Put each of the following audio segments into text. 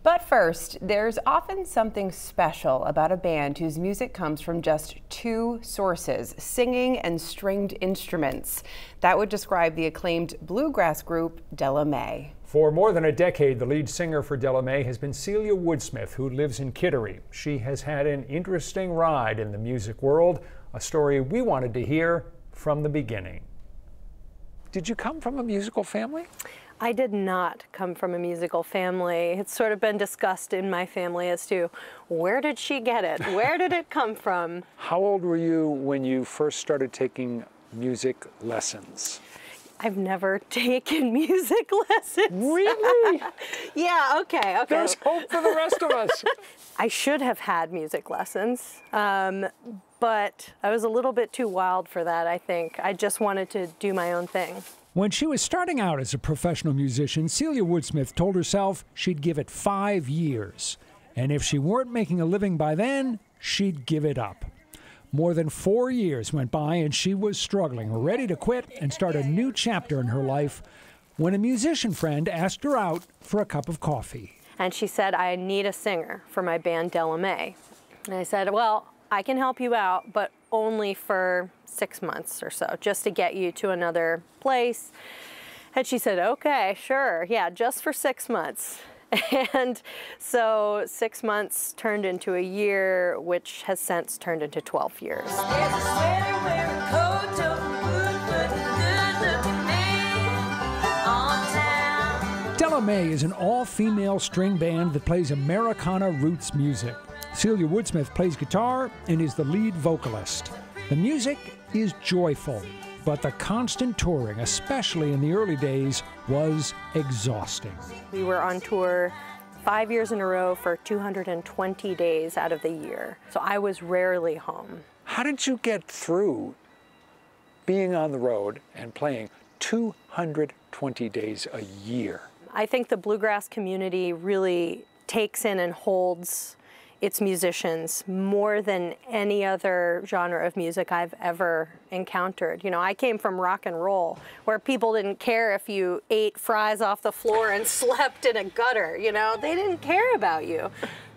But first, there's often something special about a band whose music comes from just two sources, singing and stringed instruments. That would describe the acclaimed bluegrass group Della Mae. For more than a decade, the lead singer for Della Mae has been Celia Woodsmith, who lives in Kittery. She has had an interesting ride in the music world, a story we wanted to hear from the beginning. Did you come from a musical family? I did not come from a musical family. It's sort of been discussed in my family as to where did she get it? Where did it come from? How old were you when you first started taking music lessons? I've never taken music lessons. Really? Yeah, okay. There's hope for the rest of us. I should have had music lessons, but I was a little bit too wild for that, I think. I just wanted to do my own thing. When she was starting out as a professional musician, Celia Woodsmith told herself she'd give it 5 years. And if she weren't making a living by then, she'd give it up. More than 4 years went by and she was struggling, ready to quit and start a new chapter in her life, when a musician friend asked her out for a cup of coffee. And she said, I need a singer for my band Della Mae. And I said, well, I can help you out, but only for 6 months or so, just to get you to another place. And she said, okay, sure, yeah, just for 6 months. And so 6 months turned into a year, which has since turned into 12 years. Della Mae is an all-female string band that plays Americana roots music. Celia Woodsmith plays guitar and is the lead vocalist. The music is joyful, but the constant touring, especially in the early days, was exhausting. We were on tour 5 years in a row for 220 days out of the year, so I was rarely home. How did you get through being on the road and playing 220 days a year? I think the bluegrass community really takes in and holds its musicians more than any other genre of music I've ever encountered. You know, I came from rock and roll, where people didn't care if you ate fries off the floor and slept in a gutter, you know, they didn't care about you.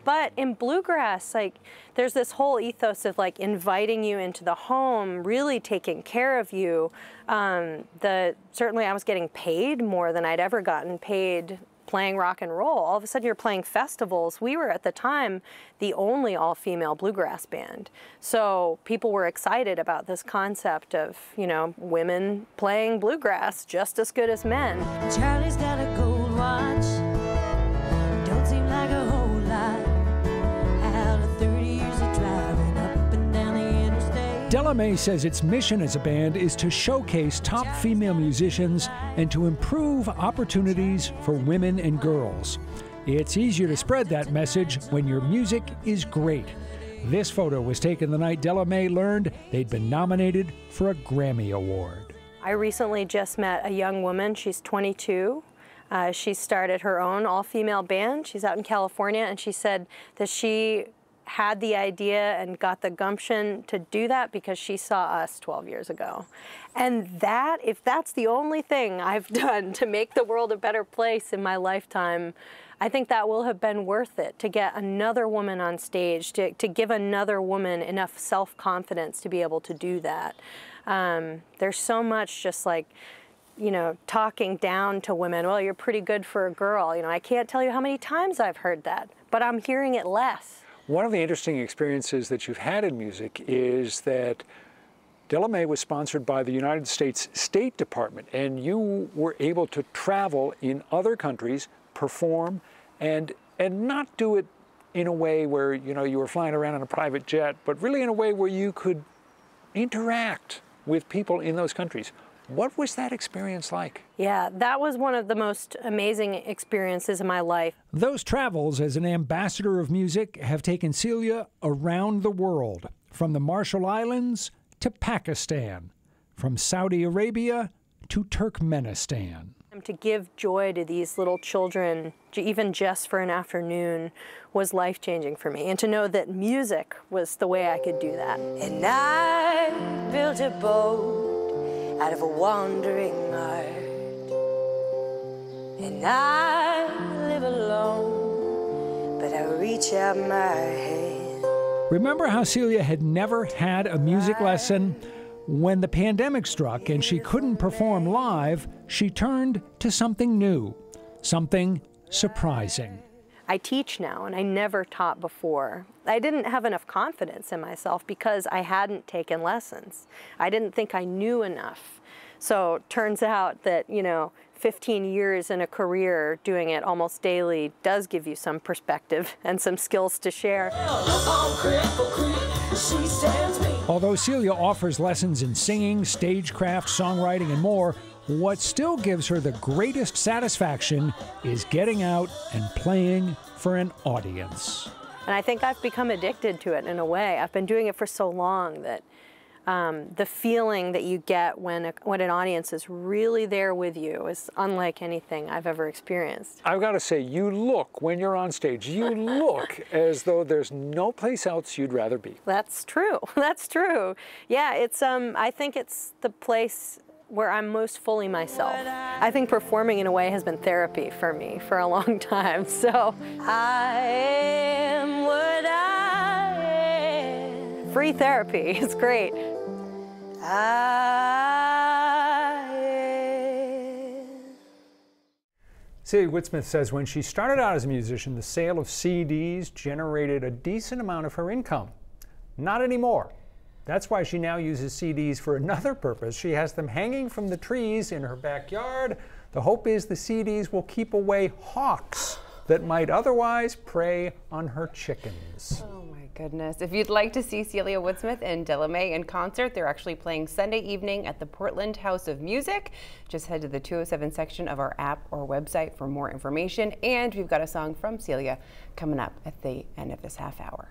But in bluegrass, like, there's this whole ethos of like inviting you into the home, really taking care of you. Certainly I was getting paid more than I'd ever gotten paid playing rock and roll. All of a sudden you're playing festivals. We were at the time the only all-female bluegrass band. So people were excited about this concept of, you know, women playing bluegrass just as good as men. Charlie's got a gold watch. Don't seem like a whole lot. Out of 30 years of driving up and down the interstate. Della Mae says its mission as a band is to showcase top female musicians and to improve opportunities for women and girls. It's easier to spread that message when your music is great. This photo was taken the night Della Mae learned they'd been nominated for a Grammy Award. I recently just met a young woman. She's 22. She started her own all-female band. She's out in California, and she said that she had the idea and got the gumption to do that because she saw us 12 years ago. And that, if that's the only thing I've done to make the world a better place in my lifetime, I think that will have been worth it, to get another woman on stage, to give another woman enough self-confidence to be able to do that. There's so much just like, you know, talking down to women. Well, you're pretty good for a girl. You know, I can't tell you how many times I've heard that, but I'm hearing it less. One of the interesting experiences that you've had in music is that Della Mae was sponsored by the United States State Department, and you were able to travel in other countries, perform, and not do it in a way where, you know, you were flying around in a private jet, but really in a way where you could interact with people in those countries. What was that experience like? Yeah, that was one of the most amazing experiences in my life. Those travels as an ambassador of music have taken Celia around the world, from the Marshall Islands to Pakistan, from Saudi Arabia to Turkmenistan. To give joy to these little children, even just for an afternoon, was life-changing for me. And to know that music was the way I could do that. And I built a boat out of a wandering heart. And I live alone but I reach out my hand. Remember how Celia had never had a music lesson? When the pandemic struck and she couldn't perform live, she turned to something new, something surprising. I teach now, and I never taught before. I didn't have enough confidence in myself because I hadn't taken lessons. I didn't think I knew enough. So it turns out that, 15 years in a career doing it almost daily does give you some perspective and some skills to share. Although Celia offers lessons in singing, stagecraft, songwriting, and more, what still gives her the greatest satisfaction is getting out and playing for an audience. And I think I've become addicted to it in a way. I've been doing it for so long that the feeling that you get when an audience is really there with you is unlike anything I've ever experienced. I've got to say, you look, when you're on stage, you look as though there's no place else you'd rather be. That's true. That's true. Yeah, I think it's the place where I'm most fully myself. I think performing in a way has been therapy for me for a long time. So I am what I am. Free therapy. It's great. Celia Woodsmith says when she started out as a musician, the sale of CDs generated a decent amount of her income. Not anymore. That's why she now uses CDs for another purpose. She has them hanging from the trees in her backyard. The hope is the CDs will keep away hawks that might otherwise prey on her chickens. Oh my goodness. If you'd like to see Celia Woodsmith and Della Mae in concert, they're actually playing Sunday evening at the Portland House of Music. Just head to the 207 section of our app or website for more information. And we've got a song from Celia coming up at the end of this half hour.